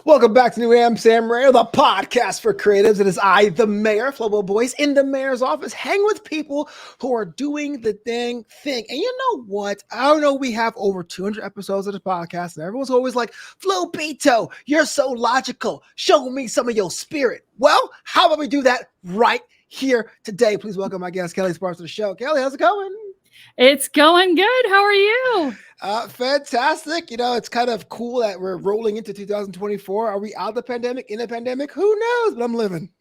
Welcome back to New Amsterdam Radio, the podcast for creatives. It is I, the mayor, Flobo Boyce, in the mayor's office, hang with people who are doing the dang thing. And you know what? I don't know, we have over 200 episodes of the podcast, and everyone's always like, Flobito, you're so logical. Show me some of your spirit. Well, how about we do that right here today? Please welcome my guest, Kelle Sparta, to the show. Kelle, how's it going? It's going good. How are you? Fantastic. You know, it's kind of cool that we're rolling into 2024. Are we out of the pandemic, in the pandemic? Who knows? But I'm living.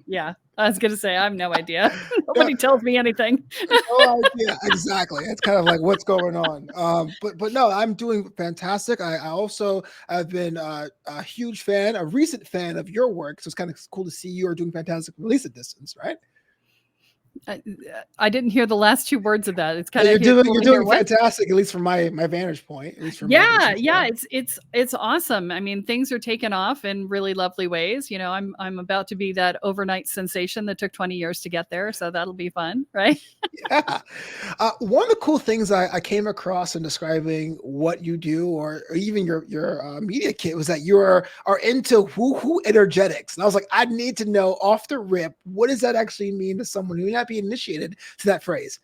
Yeah, I was going to say, I have no idea. Nobody tells me anything. No idea. Exactly. It's kind of like what's going on. But no, I'm doing fantastic. I also have been a huge fan, a recent fan of your work. So it's kind of cool to see you are doing fantastic from Release a Distance, right? I didn't hear the last two words of that. It's kind of you're doing fantastic, at least from my vantage point. At least from it's awesome. I mean, things are taking off in really lovely ways. You know, I'm about to be that overnight sensation that took 20 years to get there, so that'll be fun, right? Yeah. One of the cool things I came across in describing what you do, or even your media kit, was that you are into woo-hoo energetics, and I was like, I need to know off the rip, what does that actually mean to someone who may not be initiated to that phrase?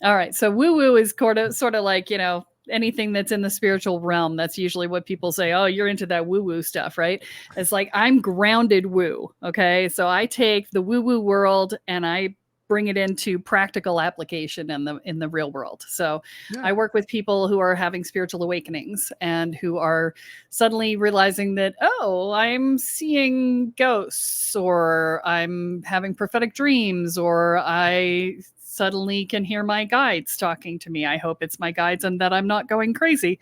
All right. So woo-woo is sort of like, you know, anything that's in the spiritual realm. That's usually what people say. Oh, you're into that woo-woo stuff, right? It's like, I'm grounded woo. Okay. So I take the woo-woo world and I bring it into practical application in the real world. So I work with people who are having spiritual awakenings and who are suddenly realizing that, oh, I'm seeing ghosts, or I'm having prophetic dreams, or I suddenly can hear my guides talking to me. I hope it's my guides and that I'm not going crazy.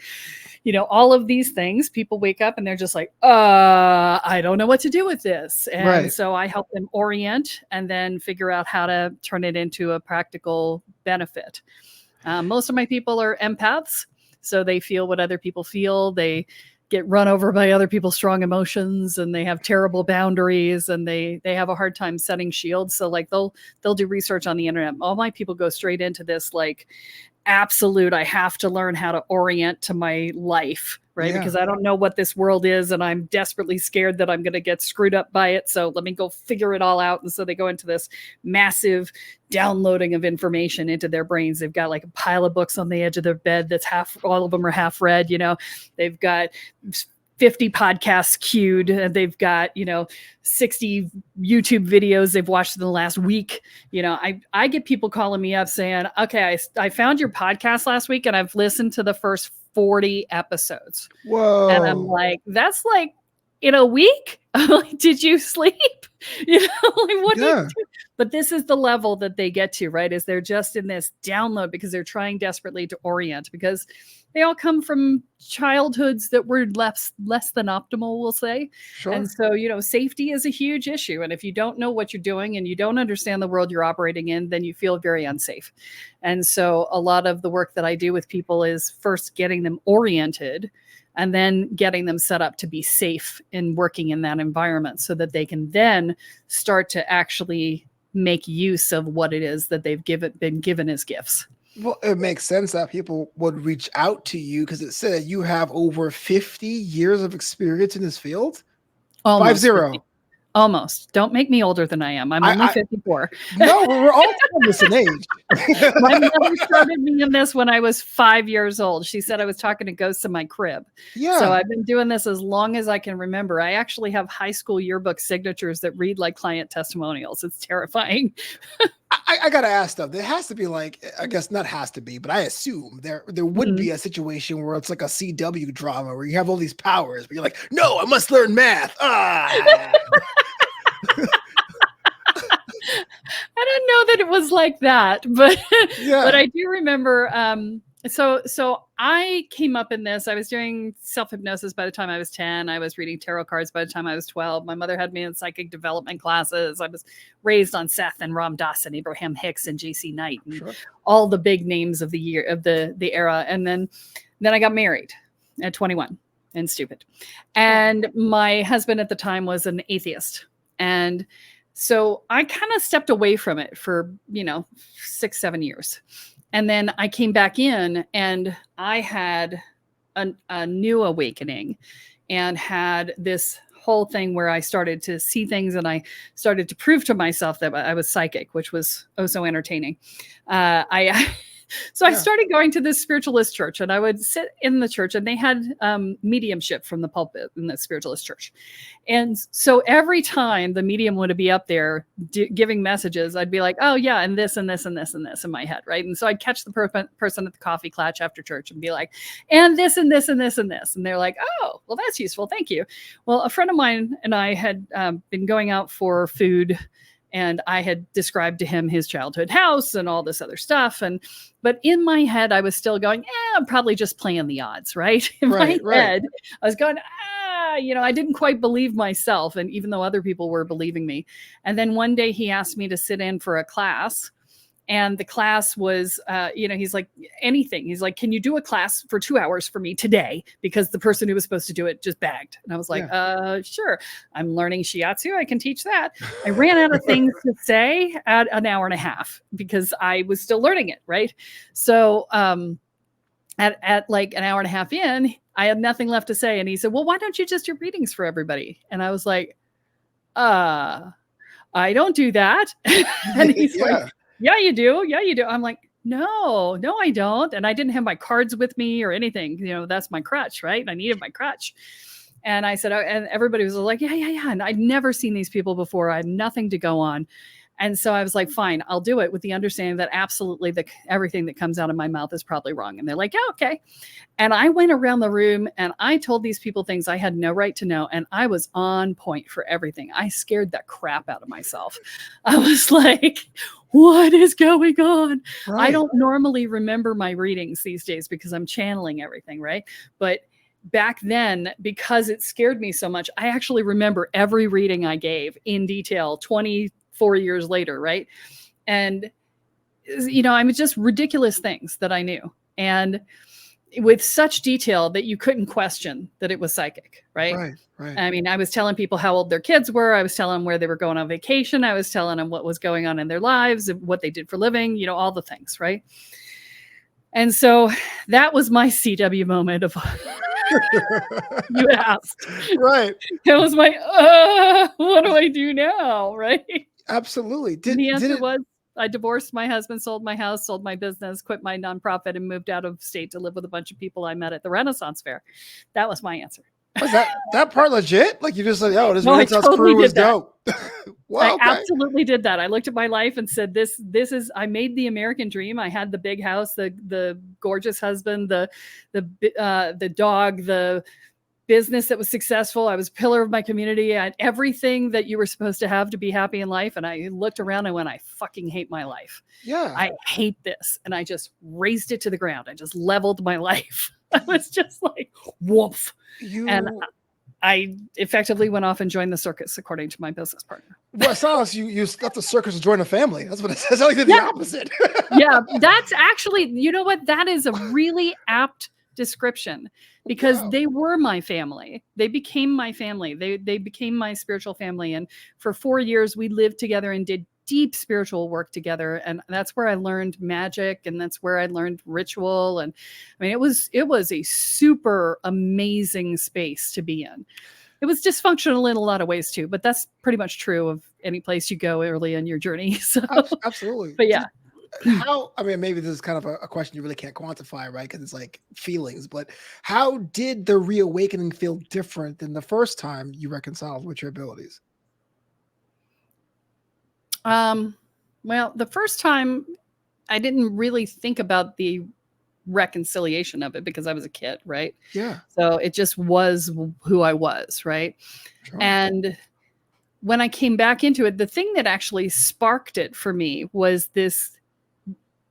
You know, all of these things, people wake up and they're just like, I don't know what to do with this. And so I help them orient and then figure out how to turn it into a practical benefit. Most of my people are empaths, so they feel what other people feel. They get run over by other people's strong emotions, and they have terrible boundaries, and they have a hard time setting shields. So like they'll do research on the internet. All my people go straight into this like absolute, I have to learn how to orient to my life, right? Yeah. Because I don't know what this world is, and I'm desperately scared that I'm going to get screwed up by it. So let me go figure it all out. And so they go into this massive downloading of information into their brains. They've got like a pile of books on the edge of their bed that's all of them are half read, you know. They've got 50 podcasts queued, and they've got, you know, 60 YouTube videos they've watched in the last week. You know, I get people calling me up saying, okay, I found your podcast last week and I've listened to the first 40 episodes. Whoa. And I'm like, that's like in a week? Did you sleep? You know, like what do you do? But this is the level that they get to, right? Is they're just in this download because they're trying desperately to orient, because they all come from childhoods that were less than optimal, we'll say. Sure. And so, you know, safety is a huge issue. And if you don't know what you're doing and you don't understand the world you're operating in, then you feel very unsafe. And so a lot of the work that I do with people is first getting them oriented and then getting them set up to be safe in working in that environment, so that they can then start to actually make use of what it is that they've been given as gifts. Well, it makes sense that people would reach out to you, because it said you have over 50 years of experience in this field. Almost 50. Almost. Don't make me older than I am. I'm only 54. No, we're all almost an age. My mother started me in this when I was 5 years old. She said I was talking to ghosts in my crib. Yeah. So I've been doing this as long as I can remember. I actually have high school yearbook signatures that read like client testimonials. It's terrifying. I gotta ask though, there has to be like, I guess not has to be, but I assume there would be a situation where it's like a CW drama where you have all these powers, but you're like, no, I must learn math. I don't know that it was like that, but but I do remember. So I came up in this. I was doing self-hypnosis by the time I was 10. I was reading tarot cards by the time I was 12. My mother had me in psychic development classes. I was raised on Seth and Ram Dass and Abraham Hicks and J.C. Knight and all the big names of the year of the era. And then I got married at 21 and stupid. And my husband at the time was an atheist. And so I kind of stepped away from it for, 6-7 years. And then I came back in and I had a new awakening and had this whole thing where I started to see things and I started to prove to myself that I was psychic, which was oh so entertaining. So I started going to this spiritualist church, and I would sit in the church, and they had mediumship from the pulpit in the spiritualist church. And so every time the medium would be up there giving messages, I'd be like, oh yeah, and this and this and this and this in my head, right? And so I'd catch the person at the coffee klatch after church and be like, and this and this and this and this. And they're like, oh, well, that's useful. Thank you. Well, a friend of mine and I had been going out for food, and I had described to him his childhood house and all this other stuff. But in my head, I was still going, I'm probably just playing the odds, right? In my head, I was going, I didn't quite believe myself. And even though other people were believing me. And then one day he asked me to sit in for a class. And the class was, he's like, anything. He's like, can you do a class for 2 hours for me today? Because the person who was supposed to do it just bagged. And I was like, sure. I'm learning shiatsu. I can teach that. I ran out of things to say at an hour and a half because I was still learning it. Right. So at like an hour and a half in, I had nothing left to say. And he said, well, why don't you just do readings for everybody? And I was like, I don't do that. And he's like, yeah, you do. Yeah, you do. I'm like, no, I don't. And I didn't have my cards with me or anything. That's my crutch, right? I needed my crutch. And I said, and everybody was like, yeah. And I'd never seen these people before. I had nothing to go on. And so I was like, fine, I'll do it with the understanding that absolutely everything that comes out of my mouth is probably wrong. And they're like, yeah, okay. And I went around the room and I told these people things I had no right to know. And I was on point for everything. I scared the crap out of myself. I was like, what is going on? Right. I don't normally remember my readings these days because I'm channeling everything, right? But back then, because it scared me so much, I actually remember every reading I gave in detail 24 years later, right? And, I mean, just ridiculous things that I knew. And with such detail that you couldn't question that it was psychic, right? Right. I mean, I was telling people how old their kids were. I was telling them where they were going on vacation. I was telling them what was going on in their lives, what they did for living, all the things, right? And so that was my CW moment of you asked. Right. That was my, what do I do now? Right. Absolutely. The answer was, I divorced my husband, sold my house, sold my business, quit my nonprofit, and moved out of state to live with a bunch of people I met at the Renaissance Fair. That was my anser. Was that part legit? Like you just said, this Renaissance crew was dope. Well, I absolutely did that. I looked at my life and said, this is, I made the American dream. I had the big house, the gorgeous husband, the dog, the business that was successful. I was a pillar of my community. I had everything that you were supposed to have to be happy in life. And I looked around and went, I fucking hate my life. Yeah. I hate this. And I just razed it to the ground. I just leveled my life. I was just like, woof. And I effectively went off and joined the circus, according to my business partner. Well, it sounds you left the circus to join a family. That's what it says. I did the opposite. Yeah, that's actually, you know what? That is a really apt description because they were my family. They became my family. They became my spiritual family. And for 4 years, we lived together and did deep spiritual work together. And that's where I learned magic. And that's where I learned ritual. And I mean, it was a super amazing space to be in. It was dysfunctional in a lot of ways too, but that's pretty much true of any place you go early in your journey. So absolutely. But yeah. Maybe this is kind of a question you really can't quantify, right? Because it's like feelings, but how did the reawakening feel different than the first time you reconciled with your abilities? Well, the first time I didn't really think about the reconciliation of it because I was a kid, right? Yeah. So it just was who I was, right? Sure. And when I came back into it, the thing that actually sparked it for me was this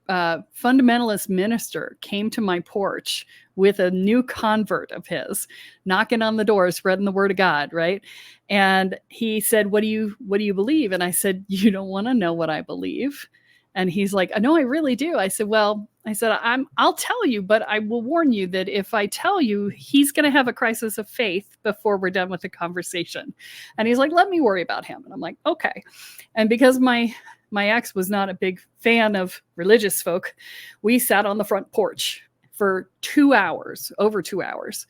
fundamentalist minister came to my porch with a new convert of his, knocking on the door, spreading the word of God, right? And he said, what do you believe? And I said, you don't want to know what I believe. And he's like, no, I really do. I said, I'll tell you, but I will warn you that if I tell you, he's going to have a crisis of faith before we're done with the conversation. And he's like, let me worry about him. And I'm like, okay. And because my ex was not a big fan of religious folk, we sat on the front porch for 2 hours, over 2 hours.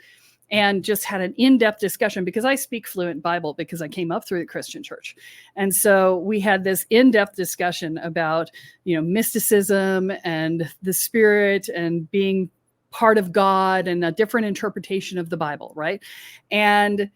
and just had an in-depth discussion, because I speak fluent Bible because I came up through the Christian church. And so we had this in-depth discussion about, mysticism and the spirit and being part of God and a different interpretation of the Bible, right? And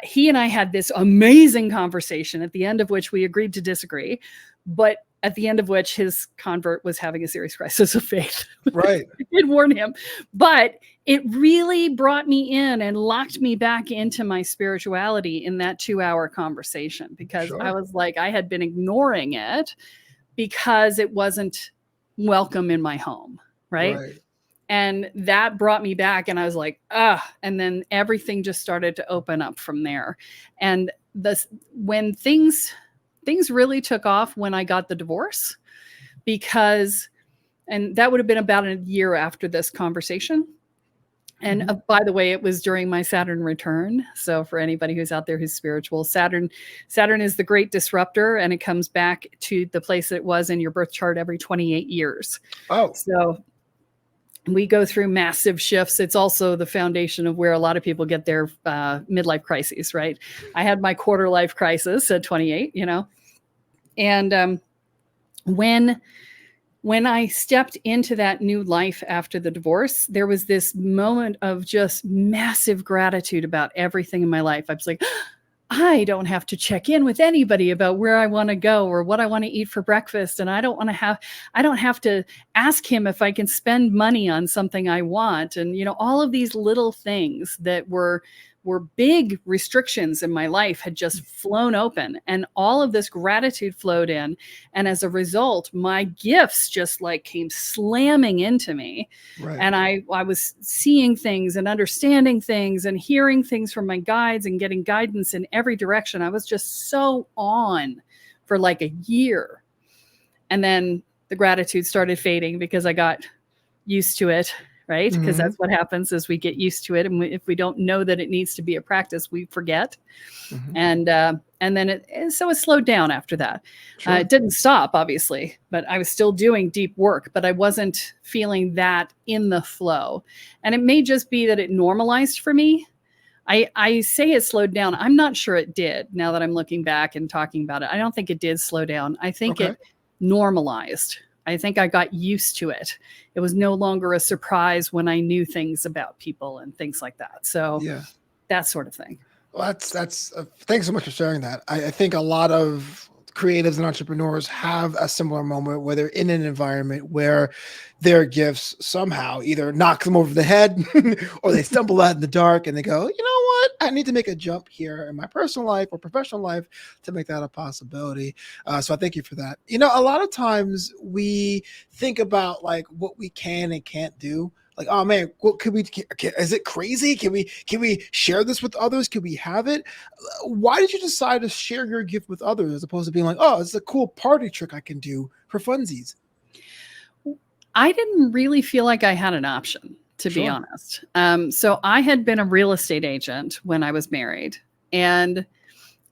he and I had this amazing conversation, at the end of which we agreed to disagree, but at the end of which his convert was having a serious crisis of faith. Right. I did warn him, but it really brought me in and locked me back into my spirituality in that 2-hour conversation, because Sure. I was like, I had been ignoring it because it wasn't welcome in my home. Right. And that brought me back, and I was like, and then everything just started to open up from there. And when things really took off when I got the divorce, and that would have been about a year after this conversation. And by the way, it was during my Saturn return. So for anybody who's out there who's spiritual, Saturn is the great disruptor, and it comes back to the place that it was in your birth chart every 28 years. Oh, so we go through massive shifts. It's also the foundation of where a lot of people get their midlife crises, right? I had my quarter life crisis at 28, and when I stepped into that new life after the divorce, there was this moment of just massive gratitude about everything in my life. I was like, I don't have to check in with anybody about where I want to go or what I want to eat for breakfast. And I don't have to ask him if I can spend money on something I want. And, all of these little things that were big restrictions in my life had just flown open, and all of this gratitude flowed in. And as a result, my gifts just came slamming into me. right. And I was seeing things and understanding things and hearing things from my guides and getting guidance in every direction. I was just so on for a year. And then the gratitude started fading because I got used to it. Right? Because that's what happens as we get used to it. And if we don't know that it needs to be a practice, we forget. And then it slowed down after that. Sure. It didn't stop, obviously, but I was still doing deep work, but I wasn't feeling that in the flow. And it may just be that it normalized for me. I say it slowed down. I'm not sure it did, now that I'm looking back and talking about it. I don't think it did slow down. I think it normalized. I think I got used to it. It was no longer a surprise when I knew things about people and things like that. So that sort of thing. Well, that's thanks so much for sharing that. I think a lot of creatives and entrepreneurs have a similar moment where they're in an environment where their gifts somehow either knock them over the head or they stumble out in the dark and they go, you know what? I need to make a jump here in my personal life or professional life to make that a possibility. So I thank you for that. A lot of times we think about what we can and can't do. Oh man, what is it crazy? Can we share this with others? Can we have it? Why did you decide to share your gift with others as opposed to being it's a cool party trick I can do for funsies? I didn't really feel like I had an option, to be honest. So I had been a real estate agent when I was married, and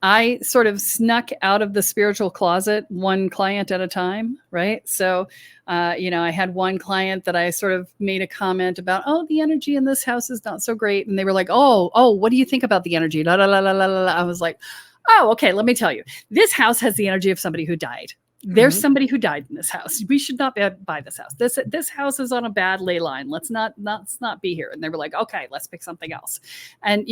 I sort of snuck out of the spiritual closet one client at a time, right? So, I had one client that I sort of made a comment about, the energy in this house is not so great. And they were like, oh, what do you think about the energy? La, la, la, la, la, la. I was like, okay, let me tell you. This house has the energy of somebody who died. There's somebody who died in this house. We should not buy this house. This house is on a bad ley line. Let's not be here. And they were like, okay, let's pick something else. And,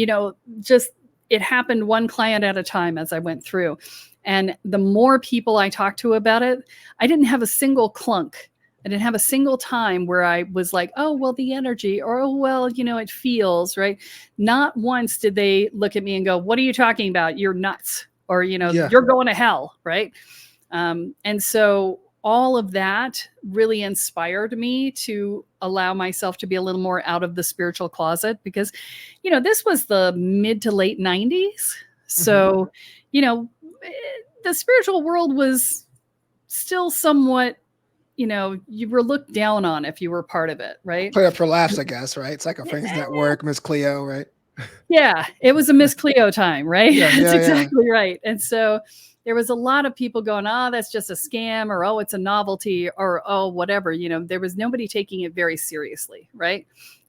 it happened one client at a time as I went through. And the more people I talked to about it, I didn't have a single clunk. I didn't have a single time where I was like, oh, well, the energy, or, oh, well, it feels, right? Not once did they look at me and go, what are you talking about? You're nuts. Or, you're going to hell, right? And so all of that really inspired me to allow myself to be a little more out of the spiritual closet, because, this was the mid to late 90s. So, the spiritual world was still somewhat, you were looked down on if you were part of it, right? Play up for laughs, I guess, right? It's like a Friends Network, Miss Cleo, right? Yeah, it was a Miss Cleo time, right? That's exactly right. And so there was a lot of people going, that's just a scam, or, it's a novelty, or, whatever, there was nobody taking it very seriously. Right.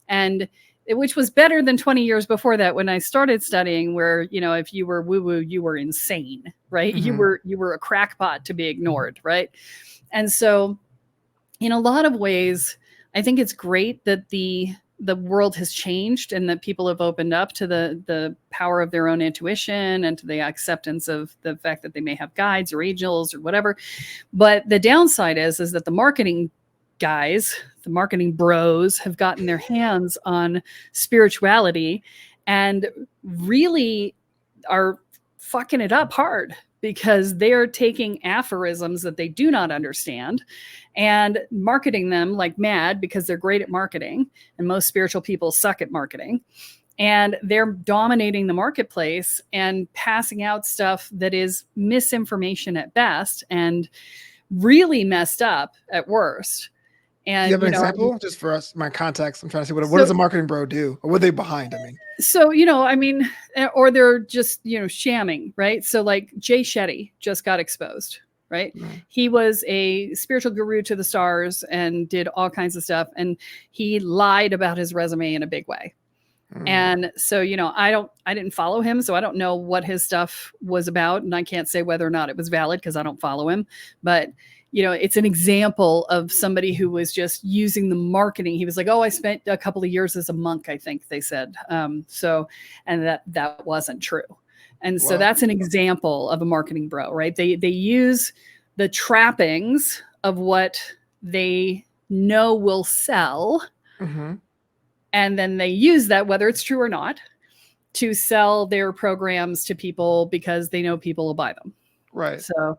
And which was better than 20 years before that when I started studying, where, if you were woo-woo, you were insane, right? Mm-hmm. You were a crackpot to be ignored, right? And so in a lot of ways, I think it's great that the world has changed and that people have opened up to the power of their own intuition and to the acceptance of the fact that they may have guides or angels or whatever. But the downside is that the marketing guys, the marketing bros, have gotten their hands on spirituality and really are fucking it up hard, because they're taking aphorisms that they do not understand and marketing them like mad, because they're great at marketing, and most spiritual people suck at marketing. And they're dominating the marketplace and passing out stuff that is misinformation at best and really messed up at worst. And Do you have an example just for us, my context? I'm trying to see what does a marketing bro do, or what are they behind? So, or they're just, shamming, right? So like Jay Shetty just got exposed, right? Mm. He was a spiritual guru to the stars and did all kinds of stuff. And he lied about his resume in a big way. Mm. And so, I didn't follow him, so I don't know what his stuff was about. And I can't say whether or not it was valid because I don't follow him. But it's an example of somebody who was just using the marketing. He was like, oh, I spent a couple of years as a monk, I think they said. And that wasn't true. And so that's an example of a marketing bro, right? They use the trappings of what they know will sell. Mm-hmm. And then they use that, whether it's true or not, to sell their programs to people because they know people will buy them. Right. So,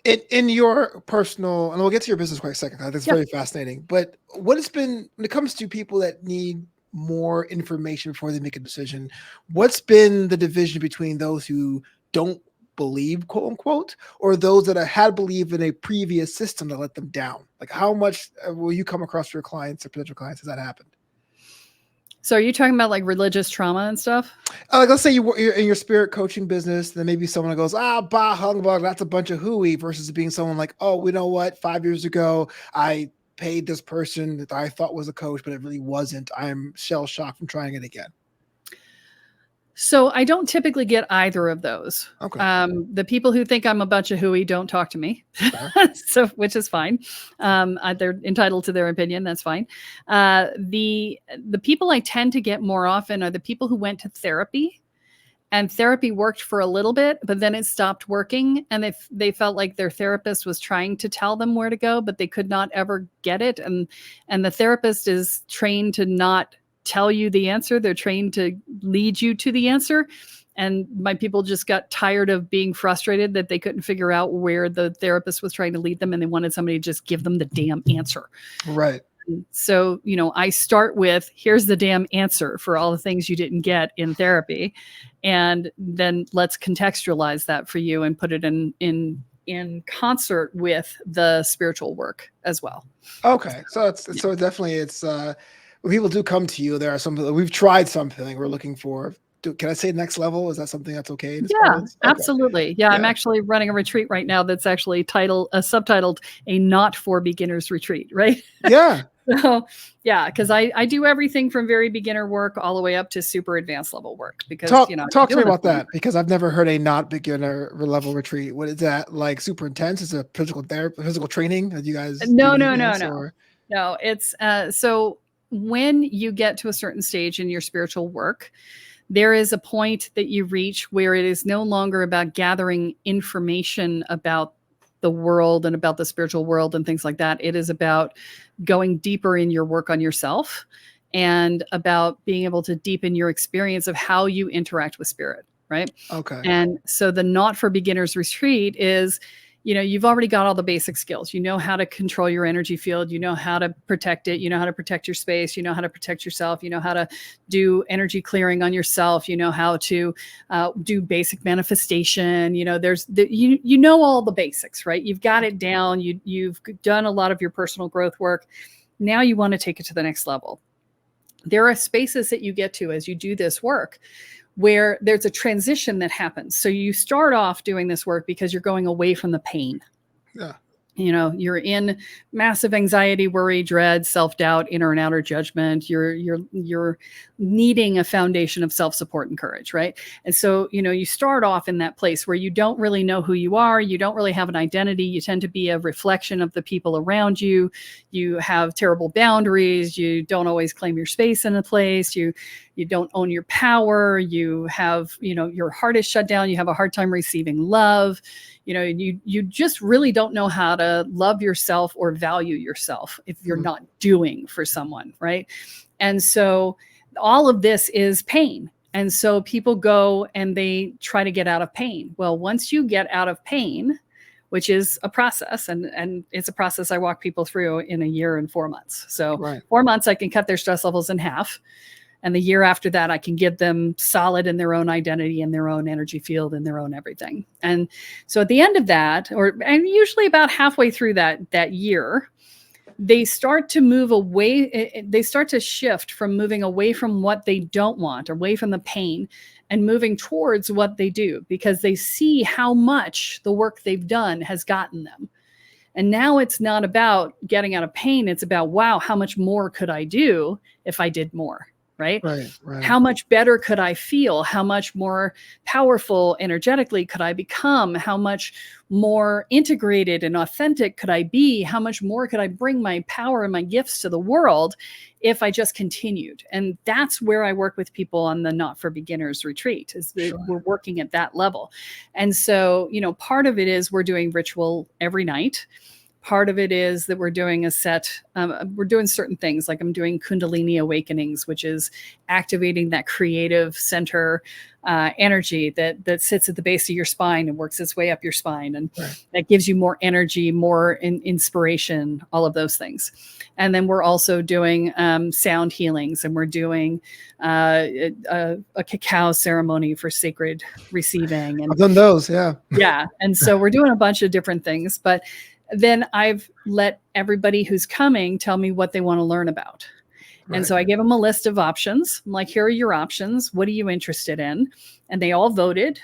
In your personal, and we'll get to your business quite a second. I think it's very fascinating. But what has been, when it comes to people that need more information before they make a decision, what's been the division between those who don't believe, quote unquote, or those that had believed in a previous system that let them down? Like, how much will you come across your clients or potential clients has that happened? So are you talking about like religious trauma and stuff? Like, let's say you're in your spirit coaching business, then maybe someone goes, bah humbug, that's a bunch of hooey, versus being someone like, oh, you know what? 5 years ago, I paid this person that I thought was a coach, but it really wasn't. I'm shell shocked from trying it again. So I don't typically get either of those. Okay. The people who think I'm a bunch of hooey don't talk to me, so which is fine. They're entitled to their opinion. That's fine. The people I tend to get more often are the people who went to therapy, and therapy worked for a little bit, but then it stopped working, and they felt like their therapist was trying to tell them where to go, but they could not ever get it, and the therapist is trained to not tell you the answer. They're trained to lead you to the answer. And my people just got tired of being frustrated that they couldn't figure out where the therapist was trying to lead them, and they wanted somebody to just give them the damn answer. Right. So, I start with, here's the damn answer for all the things you didn't get in therapy. And then let's contextualize that for you and put it in concert with the spiritual work as well. Okay. So definitely when people do come to you, there are some, we've tried something we're looking for. Can I say next level? Is that something that's okay? Yeah, okay. Absolutely. Yeah, I'm actually running a retreat right now that's actually subtitled "A Not for Beginners Retreat." Right? Yeah. So yeah, because I do everything from very beginner work all the way up to super advanced level work. Because talk to me about that, because I've never heard a not beginner level retreat. What is that like? Super intense? Is it physical therapy, physical training that you guys? No. It's so when you get to a certain stage in your spiritual work, there is a point that you reach where it is no longer about gathering information about the world and about the spiritual world and things like that. It is about going deeper in your work on yourself and about being able to deepen your experience of how you interact with spirit, right? Okay. And so the Not for Beginners retreat is, you've already got all the basic skills. You know how to control your energy field. You know how to protect it. You know how to protect your space. You know how to protect yourself. You know how to do energy clearing on yourself. You know how to do basic manifestation. You know all the basics, right? You've got it down. You've done a lot of your personal growth work. Now you want to take it to the next level. There are spaces that you get to as you do this work where there's a transition that happens. So you start off doing this work because you're going away from the pain. Yeah. you're in massive anxiety, worry, dread, self-doubt, inner and outer judgment. You're needing a foundation of self-support and courage, right? And so, you start off in that place where you don't really know who you are. You don't really have an identity. You tend to be a reflection of the people around you. You have terrible boundaries. You don't always claim your space in a place. You don't own your power. You have, your heart is shut down. You have a hard time receiving love. You just really don't know how to love yourself or value yourself if you're not doing for someone, right? And so all of this is pain. And so people go and they try to get out of pain. Well, once you get out of pain, which is a process, and it's a process I walk people through in a year and 4 months. So 4 months, I can cut their stress levels in half. And the year after that, I can get them solid in their own identity and their own energy field and their own everything. And so at the end of that, and usually about halfway through that year, they start to move away. They start to shift from moving away from what they don't want, away from the pain, and moving towards what they do, because they see how much the work they've done has gotten them. And now it's not about getting out of pain. It's about, wow, how much more could I do if I did more? Right? How much better could I feel? How much more powerful energetically could I become? How much more integrated and authentic could I be? How much more could I bring my power and my gifts to the world if I just continued? And that's where I work with people on the Not for Beginners retreat, is that we're working at that level. And so, part of it is we're doing ritual every night. Part of it is that we're doing we're doing certain things, like I'm doing Kundalini awakenings, which is activating that creative center energy that sits at the base of your spine and works its way up your spine. And that gives you more energy, more inspiration, all of those things. And then we're also doing sound healings, and we're doing a cacao ceremony for sacred receiving. And I've done those. Yeah. Yeah. And so we're doing a bunch of different things, but then I've let everybody who's coming tell me what they want to learn about. And so I give them a list of options. I'm like, here are your options. What are you interested in? And they all voted.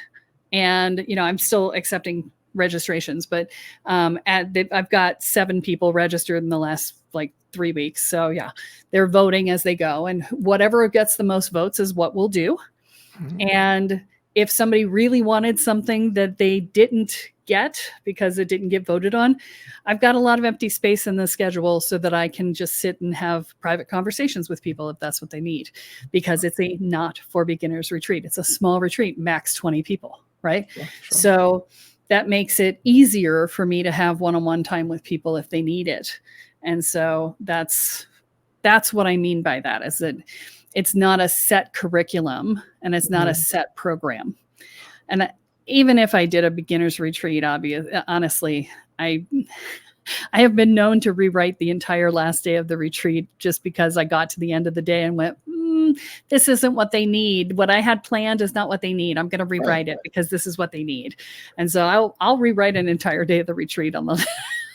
And, I'm still accepting registrations, but I've got 7 people registered in the last 3 weeks. So yeah, they're voting as they go. And whatever gets the most votes is what we'll do. And if somebody really wanted something that they didn't get because it didn't get voted on, I've got a lot of empty space in the schedule so that I can just sit and have private conversations with people if that's what they need, because it's a Not for Beginners retreat. It's a small retreat, max 20 people, right? So that makes it easier for me to have one-on-one time with people if they need it. And so that's what I mean by that, is that it's not a set curriculum and it's not a set program. And even if I did a beginner's retreat, honestly, I have been known to rewrite the entire last day of the retreat just because I got to the end of the day and went, this isn't what they need. What I had planned is not what they need. I'm going to rewrite it because this is what they need. And so I'll rewrite an entire day of the retreat on the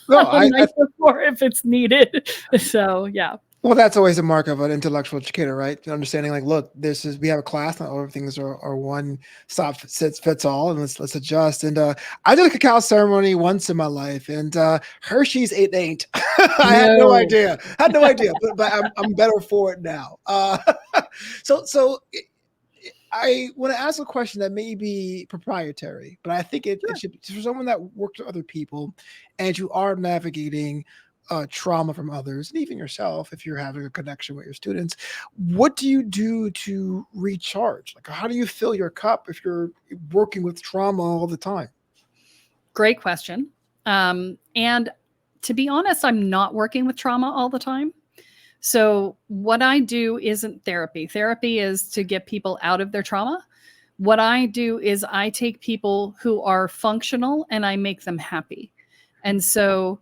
night before if it's needed. So, yeah. Well, that's always a mark of an intellectual educator, right? Understanding, look, we have a class, not all things are one stop fits all, and let's adjust. And I did a cacao ceremony once in my life, and Hershey's it ain't. I had no idea. But I'm better for it now. So I want to ask a question that may be proprietary, but I think it should be for someone that works with other people, and you are navigating trauma from others, and even yourself, if you're having a connection with your students. What do you do to recharge? How do you fill your cup if you're working with trauma all the time? Great question. And to be honest, I'm not working with trauma all the time. So what I do isn't therapy. Therapy is to get people out of their trauma. What I do is I take people who are functional and I make them happy. And so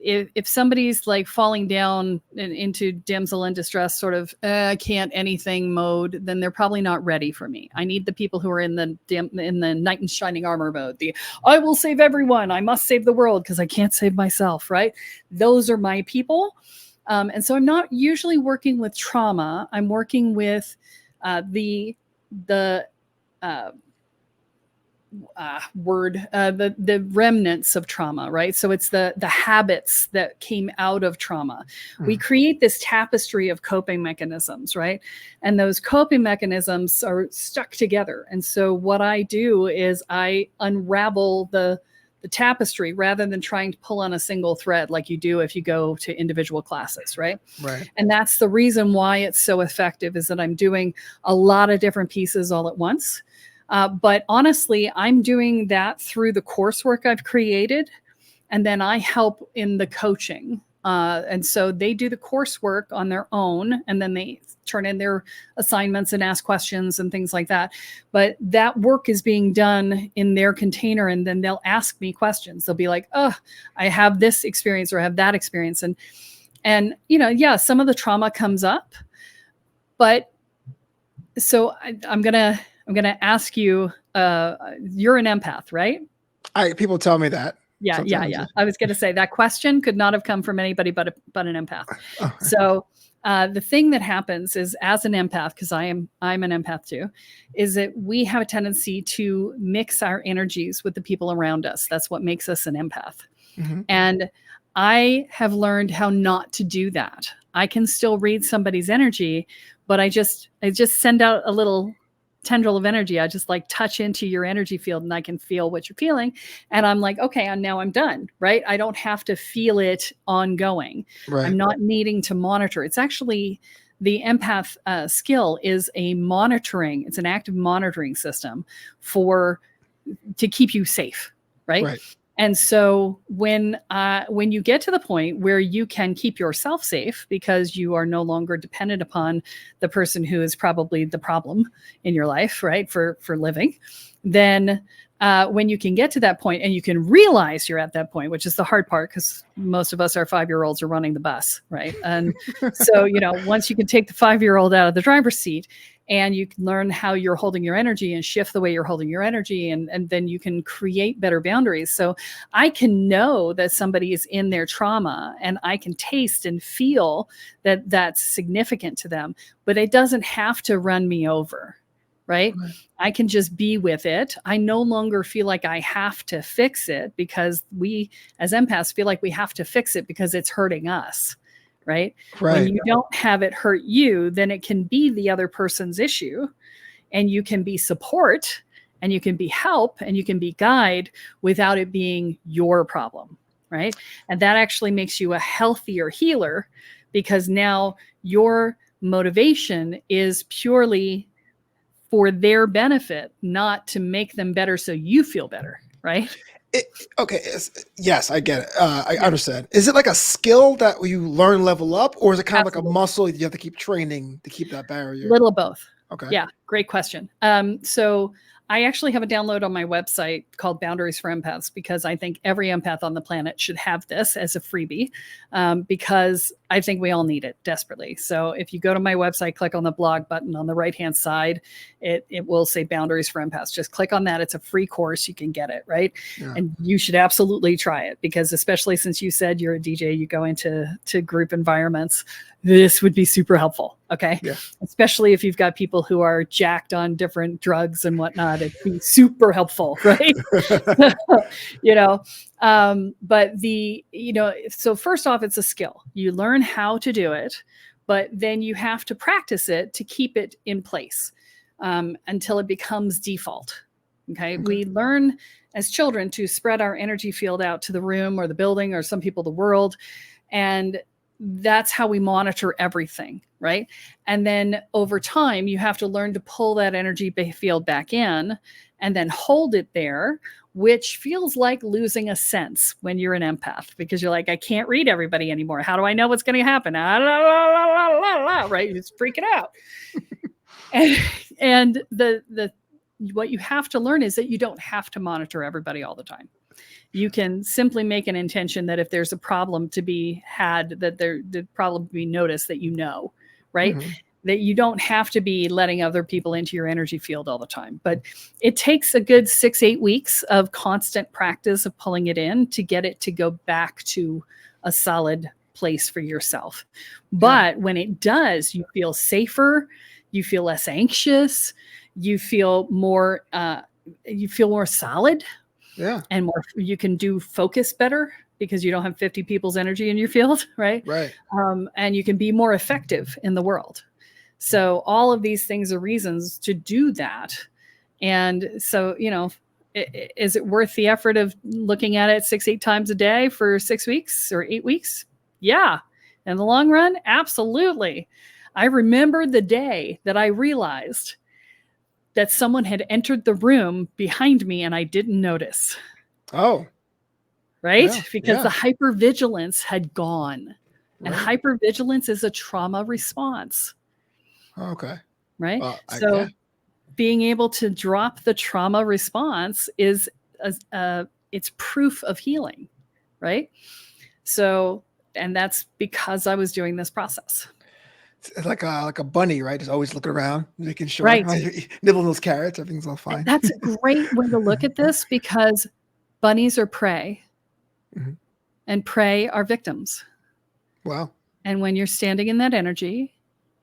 if somebody's falling down into damsel in distress, sort of can't anything mode, then they're probably not ready for me. I need the people who are in the knight in shining armor mode. I will save everyone. I must save the world because I can't save myself. Right? Those are my people. And so I'm not usually working with trauma. I'm working with the the remnants of trauma, right? So it's the habits that came out of trauma. We create this tapestry of coping mechanisms, right? And those coping mechanisms are stuck together. And so what I do is I unravel the tapestry rather than trying to pull on a single thread like you do if you go to individual classes, right? Right. And that's the reason why it's so effective, is that I'm doing a lot of different pieces all at once. But honestly, I'm doing that through the coursework I've created, and then I help in the coaching. And so they do the coursework on their own, and then they turn in their assignments and ask questions and things like that. But that work is being done in their container, and then they'll ask me questions. They'll be like, "Oh, I have this experience or I have that experience," and yeah, some of the trauma comes up, but so I'm gonna ask you. You're an empath, right? People tell me that. Yeah. I was going to say that question could not have come from anybody but an empath. Oh. So the thing that happens is, as an empath, because I'm an empath too, is that we have a tendency to mix our energies with the people around us. That's what makes us an empath. Mm-hmm. And I have learned how not to do that. I can still read somebody's energy, but I just send out a little tendril of energy. I just like touch into your energy field and I can feel what you're feeling. And I'm like, okay, and now I'm done, right? I don't have to feel it ongoing. Right. I'm not needing to monitor. It's actually the empath skill is it's an active monitoring system to keep you safe, right? Right. And so when you get to the point where you can keep yourself safe because you are no longer dependent upon the person who is probably the problem in your life, right, for living, then when you can get to that point and you can realize you're at that point, which is the hard part because most of us, our 5-year-olds, are running the bus, right? And so, once you can take the 5-year-old out of the driver's seat and you can learn how you're holding your energy and shift the way you're holding your energy, and then you can create better boundaries. So I can know that somebody is in their trauma and I can taste and feel that that's significant to them, but it doesn't have to run me over. Right? I can just be with it. I no longer feel like I have to fix it because we as empaths feel like we have to fix it because it's hurting us. Right? When you don't have it hurt you, then it can be the other person's issue, and you can be support and you can be help and you can be guide without it being your problem. Right? And that actually makes you a healthier healer because now your motivation is purely for their benefit, not to make them better so you feel better, right? Yes, I get it. I understand. Is it like a skill that you learn, level up, or is it kind of like a muscle you have to keep training to keep that barrier? Little of both. Okay. Yeah, great question. So I actually have a download on my website called Boundaries for Empaths because I think every empath on the planet should have this as a freebie because I think we all need it desperately. So if you go to my website, click on the blog button on the right-hand side, it will say Boundaries for Empaths. Just click on that. It's a free course. You can get it, right? Yeah. And you should absolutely try it because especially since you said you're a DJ, you go into group environments, this would be super helpful. Okay. Yeah. Especially if you've got people who are jacked on different drugs and whatnot, it'd be super helpful. Right. But so first off, it's a skill. You learn how to do it, but then you have to practice it to keep it in place until it becomes default. Okay. We learn as children to spread our energy field out to the room or the building or some people, the world. And that's how we monitor everything, right? And then over time, you have to learn to pull that energy field back in and then hold it there, which feels like losing a sense when you're an empath because you're like, I can't read everybody anymore. How do I know what's going to happen? Right? You're just freaking out. and what you have to learn is that you don't have to monitor everybody all the time. You can simply make an intention that if there's a problem to be had, that the problem to be noticed, that right? Mm-hmm. That you don't have to be letting other people into your energy field all the time. But it takes a good 6-8 weeks of constant practice of pulling it in to get it to go back to a solid place for yourself. But when it does, you feel safer, you feel less anxious, you feel more you feel more solid. Yeah. And more, you can do focus better because you don't have 50 people's energy in your field, right? Right. And you can be more effective in the world. So all of these things are reasons to do that. And so, is it worth the effort of looking at it 6-8 times a day for 6 weeks or 8 weeks? Yeah. In the long run, absolutely. I remember the day that I realized that someone had entered the room behind me and I didn't notice. Oh. Right? Yeah, Because the hypervigilance had gone. right. And hypervigilance is a trauma response. Okay. Right? So being able to drop the trauma response is it's proof of healing. Right? So, and that's because I was doing this process. It's like a bunny, right? Just always looking around, making sure, right. Nibbling those carrots, everything's all fine. That's a great way to look at this because bunnies are prey, and prey are victims. Wow. And when you're standing in that energy,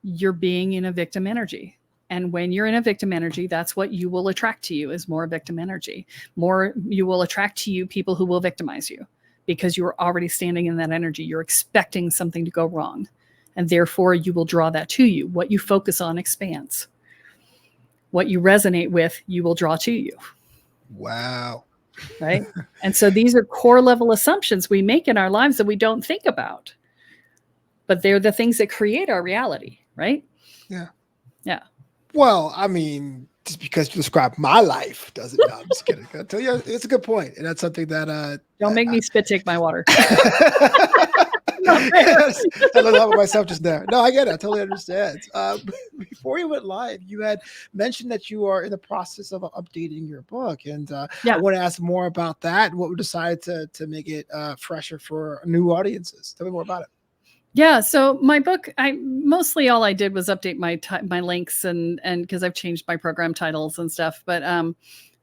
you're being in a victim energy. And when you're in a victim energy, that's what you will attract to you is more victim energy. More, you will attract to you people who will victimize you because you're already standing in that energy. You're expecting something to go wrong. And therefore, you will draw that to you. What you focus on expands. What you resonate with, you will draw to you. Wow. Right? And so these are core level assumptions we make in our lives that we don't think about. But they're the things that create our reality, right? Yeah. Yeah. Well, I mean, just because you describe my life doesn't. No, I'm just kidding. I tell you, it's a good point, and that's something that. Don't make me spit take my water. I love about myself just there. No, I get it. I totally understand. Before you went live, you had mentioned that you are in the process of updating your book, and I want to ask more about that. What we decided to make it fresher for new audiences. Tell me more about it. Yeah, so my book, mostly all I did was update my links and because I've changed my program titles and stuff. But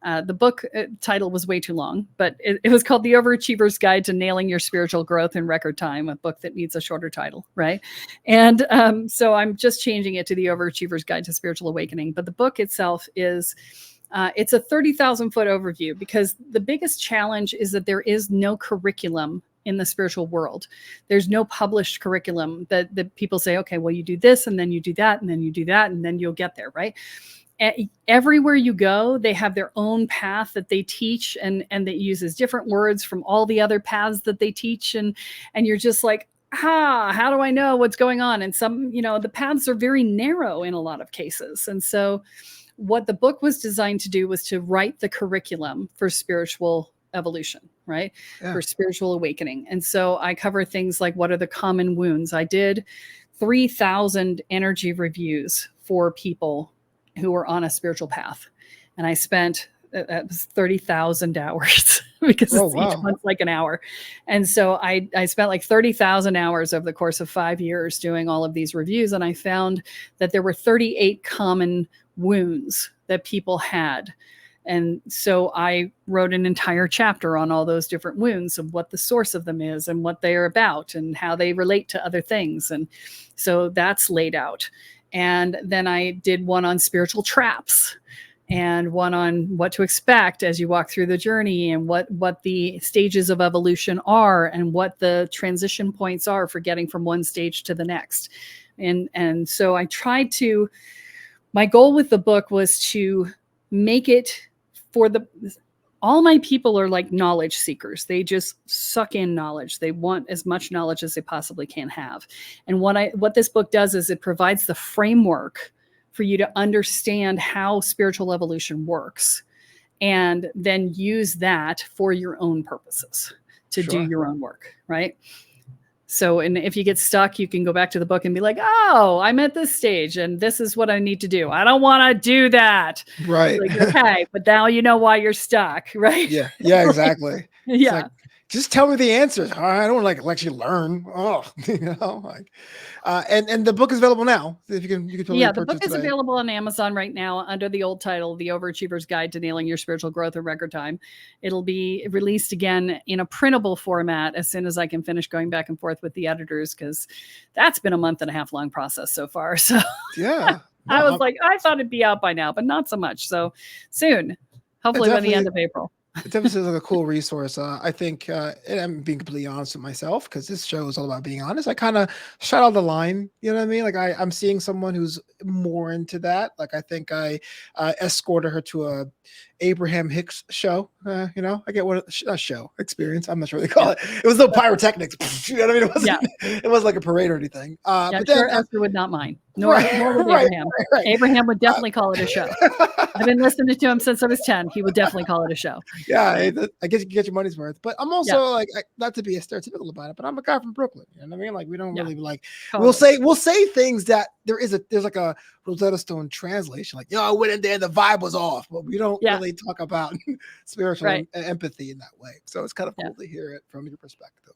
the book title was way too long, but it was called The Overachiever's Guide to Nailing Your Spiritual Growth in Record Time, a book that needs a shorter title, right? And so I'm just changing it to The Overachiever's Guide to Spiritual Awakening. But the book itself is it's a 30,000 foot overview because the biggest challenge is that there is no curriculum in the spiritual world. There's no published curriculum that people say, okay, well, you do this and then you do that and then you do that and then you'll get there, right? Everywhere you go, they have their own path that they teach and that uses different words from all the other paths that they teach. And you're just like, how do I know what's going on? And some, the paths are very narrow in a lot of cases. And so what the book was designed to do was to write the curriculum for spiritual evolution, right? Yeah. For spiritual awakening. And so I cover things like what are the common wounds. I did 3,000 energy reviews for people who were on a spiritual path. And I spent 30,000 hours because each one's like an hour. And so I spent like 30,000 hours over the course of 5 years doing all of these reviews. And I found that there were 38 common wounds that people had. And so I wrote an entire chapter on all those different wounds and what the source of them is and what they are about and how they relate to other things. And so that's laid out. And then I did one on spiritual traps and one on what to expect as you walk through the journey and what the stages of evolution are and what the transition points are for getting from one stage to the next. And so I tried to, my goal with the book was to make it for all my people are like knowledge seekers. They just suck in knowledge. They want as much knowledge as they possibly can have. And what this book does is it provides the framework for you to understand how spiritual evolution works and then use that for your own purposes to do your own work, right? So, and if you get stuck, you can go back to the book and be like, oh, I'm at this stage and this is what I need to do. I don't want to do that. Right. Like, okay, but now you know why you're stuck, right? Yeah. Yeah, exactly. Yeah. Like, just tell me the answers. I don't like actually learn. Oh, and the book is available now. If you can totally the book is available on Amazon right now under the old title, The Overachiever's Guide to Nailing Your Spiritual Growth in Record Time. It'll be released again in a printable format as soon as I can finish going back and forth with the editors, because that's been a 1.5 month long process so far. So yeah, I was like, I thought it'd be out by now, but not so much. So soon. Hopefully by the end of April. It definitely seems like a cool resource. I think, and I'm being completely honest with myself because this show is all about being honest. I kind of shut out the line. You know what I mean? Like I'm seeing someone who's more into that. Like I think I escorted her to a Abraham Hicks show. You know, I get what a show experience. I'm not sure what they call it. It was no pyrotechnics. You know what I mean? It wasn't. It wasn't like a parade or anything. But then Esther would not mind. Nor would Abraham. Right. Abraham would definitely call it a show. I've been listening to him since I was 10. He would definitely call it a show. Yeah, I guess you can get your money's worth. But I'm also like, not to be a stereotypical about it, but I'm a guy from Brooklyn. You know what I mean? Like we don't really like. Totally. We'll say things that there's like a Rosetta Stone translation. Like, I went in there and the vibe was off, but we don't really talk about spiritual empathy in that way. So it's kind of cool to hear it from your perspective.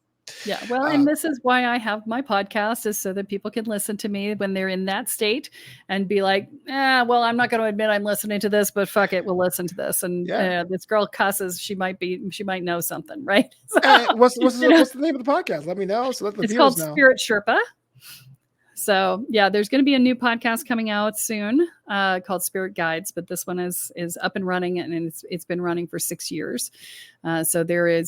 Yeah, well, and this is why I have my podcast, is so that people can listen to me when they're in that state and be like, well, I'm not going to admit I'm listening to this, but fuck it, we'll listen to this. And this girl cusses, she might know something, right? So, what's the name of the podcast? Let me know. So let the viewers know. It's called Spirit Sherpa. So there's going to be a new podcast coming out soon called Spirit Guides, but this one is up and running, and it's been running for 6 years. So there are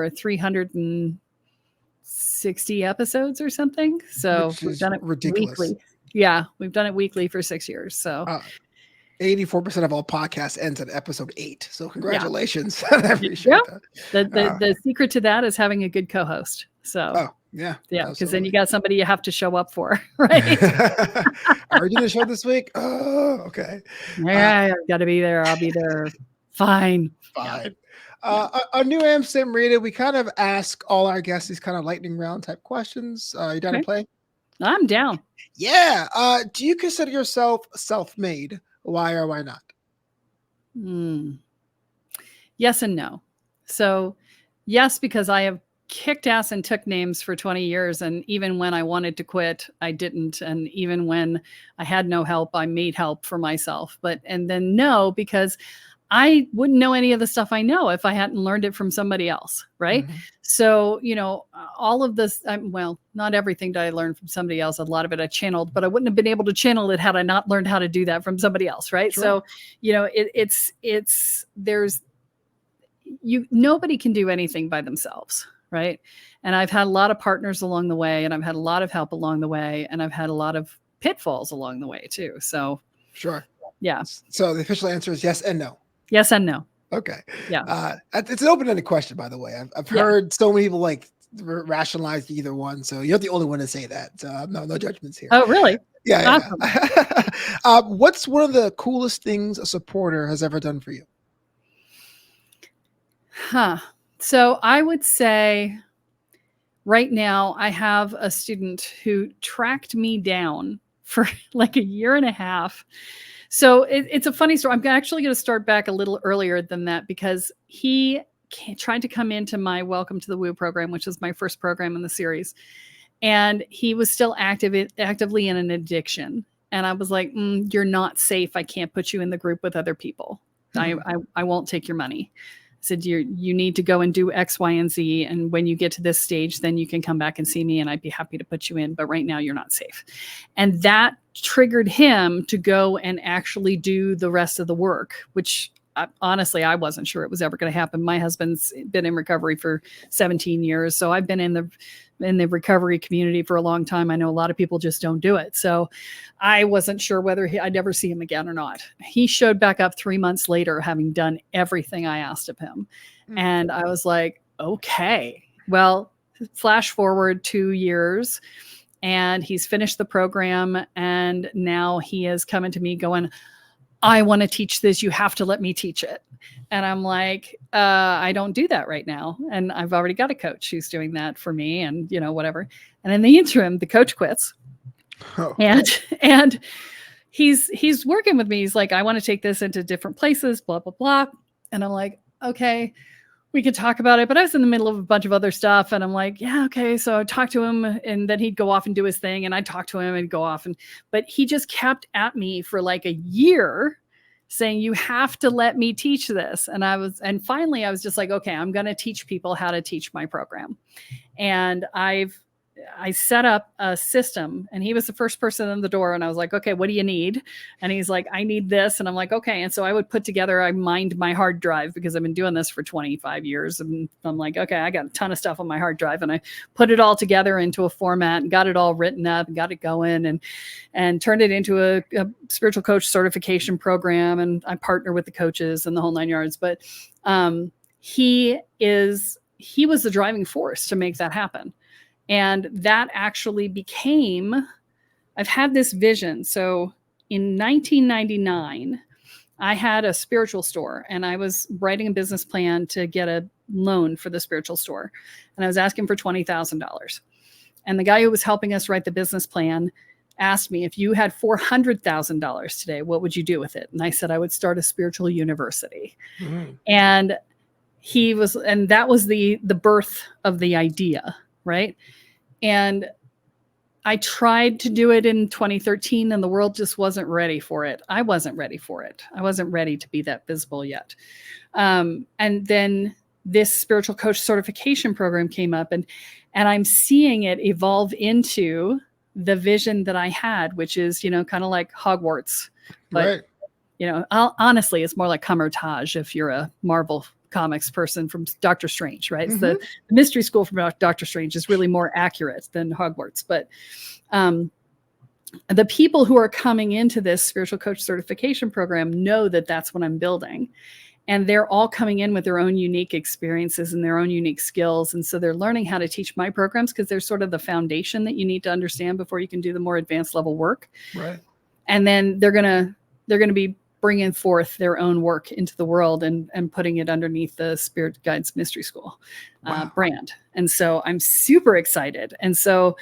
360 episodes or something. So we've done it weekly. Yeah, we've done it weekly for 6 years. So 84% of all podcasts ends at episode 8. So congratulations. I appreciate that. The secret to that is having a good co-host. So because then you got somebody you have to show up for, right? Are you going to show this week? Oh, okay. Yeah, I've got to be there. I'll be there. Fine. A new Amsterdam rated, we kind of ask all our guests these kind of lightning round type questions. You down to play? I'm down. Yeah. Do you consider yourself self-made? Why or why not? Yes and no. So yes, because I have kicked ass and took names for 20 years. And even when I wanted to quit, I didn't. And even when I had no help, I made help for myself. And then no, because I wouldn't know any of the stuff I know if I hadn't learned it from somebody else. Right. Mm-hmm. So, all of this, not everything that I learned from somebody else, a lot of it I channeled, but I wouldn't have been able to channel it had I not learned how to do that from somebody else. Right. Sure. So, nobody can do anything by themselves. Right. And I've had a lot of partners along the way, and I've had a lot of help along the way, and I've had a lot of pitfalls along the way too. So. Sure. Yeah. So the official answer is yes and no. Yes and no. Okay. Yeah. It's an open-ended question, by the way. I've heard so many people rationalize either one. So you're the only one to say that. So no judgments here. Oh, really? Yeah. Awesome. Yeah. What's one of the coolest things a supporter has ever done for you? So I would say right now I have a student who tracked me down for like a year and a half. So it's a funny story. I'm actually going to start back a little earlier than that, because he tried to come into my Welcome to the Woo program, which is my first program in the series. And he was still actively in an addiction. And I was like, you're not safe. I can't put you in the group with other people. Mm-hmm. I won't take your money. I said, you need to go and do X, Y, and Z. And when you get to this stage, then you can come back and see me, and I'd be happy to put you in. But right now you're not safe. And that triggered him to go and actually do the rest of the work, which honestly, I wasn't sure it was ever going to happen. My husband's been in recovery for 17 years. So I've been in the recovery community for a long time. I know a lot of people just don't do it. So I wasn't sure whether I'd ever see him again or not. He showed back up 3 months later, having done everything I asked of him. Mm-hmm. And I was like, okay, well, flash forward 2 years, and he's finished the program. And now he is coming to me going, I want to teach this. You have to let me teach it. And I'm like, I don't do that right now. And I've already got a coach who's doing that for me, and whatever. And in the interim, the coach quits. Oh. And he's working with me. He's like, I want to take this into different places, blah, blah, blah. And I'm like, okay, we could talk about it. But I was in the middle of a bunch of other stuff. And I'm like, yeah, okay. So I talked to him, and then he'd go off and do his thing. And I'd talk to him and go off. But he just kept at me for like a year saying, you have to let me teach this. And finally I was just like, okay, I'm going to teach people how to teach my program. And I've I set up a system, and he was the first person in the door. And I was like, okay, what do you need? And he's like, I need this. And I'm like, okay. And so I would put together, I mined my hard drive because I've been doing this for 25 years. And I'm like, okay, I got a ton of stuff on my hard drive, and I put it all together into a format and got it all written up and got it going, and turned it into a spiritual coach certification program. And I partner with the coaches and the whole 9 yards. But he was the driving force to make that happen. And that actually became, I've had this vision. So in 1999, I had a spiritual store, and I was writing a business plan to get a loan for the spiritual store. And I was asking for $20,000. And the guy who was helping us write the business plan asked me, if you had $400,000 today, what would you do with it? And I said, I would start a spiritual university. Mm-hmm. And that was the birth of the idea, right? And I tried to do it in 2013, and the world just wasn't ready for it. I wasn't ready for it. I wasn't ready to be that visible yet. And then this spiritual coach certification program came up, and I'm seeing it evolve into the vision that I had, which is, kind of like Hogwarts. But, right. Honestly, it's more like Camertage if you're a Marvel comics person from Doctor Strange, right? Mm-hmm. The mystery school from Doctor Strange is really more accurate than Hogwarts. But the people who are coming into this spiritual coach certification program know that that's what I'm building. And they're all coming in with their own unique experiences and their own unique skills. And so they're learning how to teach my programs, because they're sort of the foundation that you need to understand before you can do the more advanced level work. Right. And then they're going to be bringing forth their own work into the world and putting it underneath the Spirit Guides Mystery School brand. And so I'm super excited. And so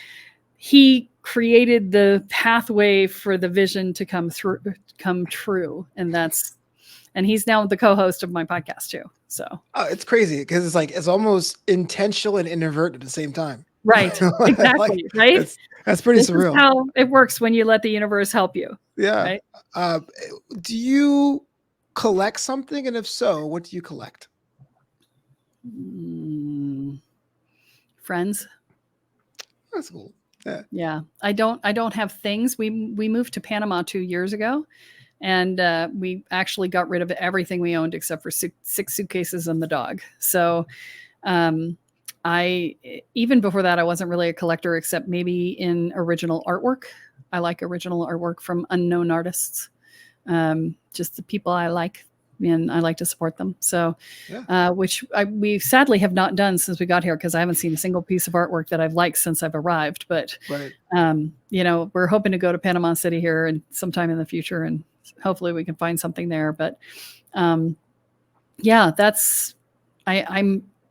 he created the pathway for the vision to come true. And he's now the co-host of my podcast too. So it's crazy because it's almost intentional and inadvertent at the same time. Right. Exactly. Right. That's pretty surreal. This is how it works when you let the universe help you. Yeah. Right? Do you collect something? And if so, what do you collect? Friends. That's cool. Yeah. I don't have things. We moved to Panama 2 years ago, and we actually got rid of everything we owned except for six suitcases and the dog. So, even before that, I wasn't really a collector, except maybe in original artwork. I like original artwork from unknown artists, just the people I like, and I like to support them. So, which we sadly have not done since we got here, because I haven't seen a single piece of artwork that I've liked since I've arrived. But, we're hoping to go to Panama City here and sometime in the future, and hopefully we can find something there. But,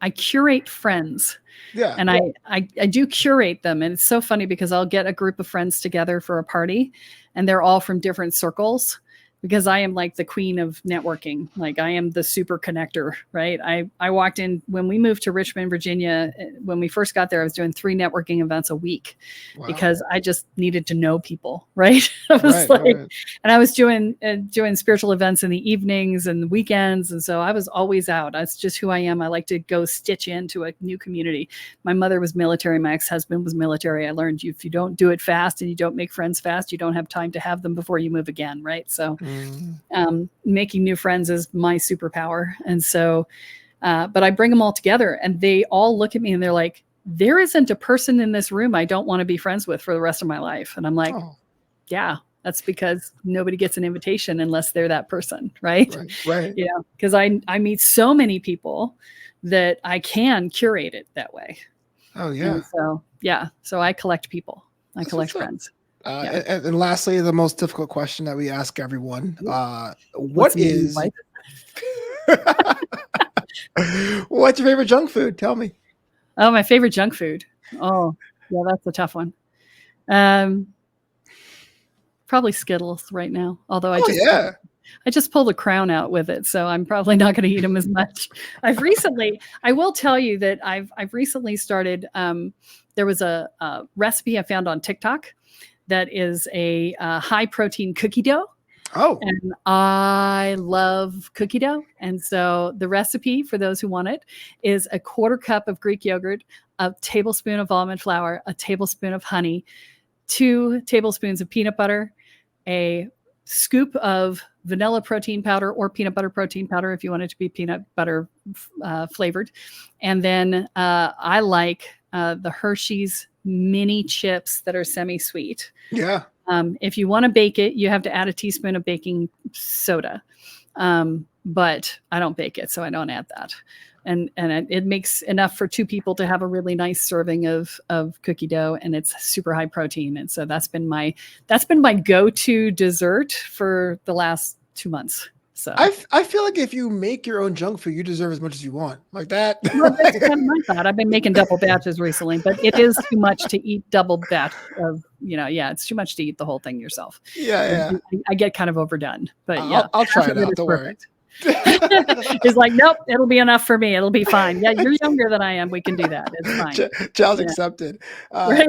I curate friends. Yeah. And I do curate them. And it's so funny because I'll get a group of friends together for a party, and they're all from different circles, because I am like the queen of networking. Like, I am the super connector, right? I walked in when we moved to Richmond, Virginia. When we first got there, I was doing 3 networking events a week. Wow. Because I just needed to know people, right? I was and I was doing spiritual events in the evenings and the weekends. And so I was always out. That's just who I am. I like to go stitch into a new community. My mother was military. My ex-husband was military. I learned if you don't do it fast and you don't make friends fast, you don't have time to have them before you move again, right? So making new friends is my superpower. And so, but I bring them all together, and they all look at me and they're like, there isn't a person in this room I don't want to be friends with for the rest of my life. And I'm like, yeah, that's because nobody gets an invitation unless they're that person. Right. Because I meet so many people that I can curate it that way. Oh yeah. And so I collect people. I collect friends. And lastly, the most difficult question that we ask everyone, what's your favorite junk food? Tell me. Oh, my favorite junk food. Oh, yeah, that's a tough one. Probably Skittles right now. Although I just pulled a crown out with it, so I'm probably not going to eat them as much. I will tell you that I've recently started. There was a recipe I found on TikTok that is a high protein cookie dough. Oh. And I love cookie dough. And so the recipe, for those who want it, is a 1/4 cup of Greek yogurt, a tablespoon of almond flour, a tablespoon of honey, 2 tablespoons of peanut butter, a scoop of vanilla protein powder or peanut butter protein powder if you want it to be peanut butter flavored. And then I like the Hershey's mini chips that are semi-sweet. Yeah. If you want to bake it, you have to add a teaspoon of baking soda. But I don't bake it, so I don't add that. And it makes enough for 2 people to have a really nice serving of cookie dough, and it's super high protein. And so that's been my go-to dessert for the last 2 months. So I feel like if you make your own junk food, you deserve as much as you want, like that. Well, that's kind of my thought. I've been making double batches recently, but it is too much to eat double batch of, it's too much to eat the whole thing yourself. Yeah. I get kind of overdone, but I'll try it out. Don't worry. It's like, nope, it'll be enough for me. It'll be fine. Yeah, you're younger than I am. We can do that. It's fine. Challenge accepted. Right.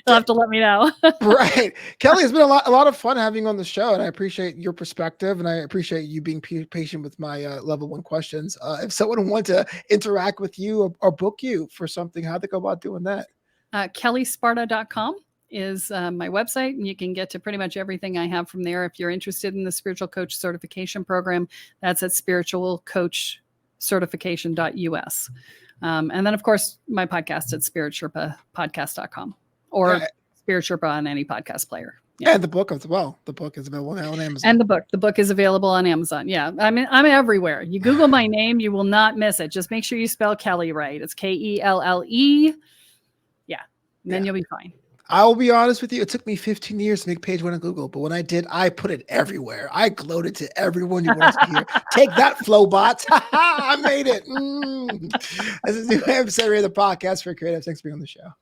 You'll have to let me know. Right. Kelly, it's been a lot of fun having you on the show, and I appreciate your perspective, and I appreciate you being patient with my level 1 questions. If someone wants to interact with you or book you for something, how'd they go about doing that? KelleSparta.com is my website, and you can get to pretty much everything I have from there. If you're interested in the spiritual coach certification program, that's at spiritualcoachcertification.us. And then, of course, my podcast at spiritsherpapodcast.com or Spirit Sherpa on any podcast player. Yeah. And the book as well. The book is available now on Amazon. And the book is available on Amazon. Yeah. I mean, I'm everywhere. You Google my name, you will not miss it. Just make sure you spell Kelle right. It's Kelle. Yeah. And then you'll be fine. I'll be honest with you. It took me 15 years to make page 1 on Google, but when I did, I put it everywhere. I gloated to everyone you wanted to hear. Take that, Flobots. I made it. This is the new episode of the podcast for creatives. Thanks for being on the show.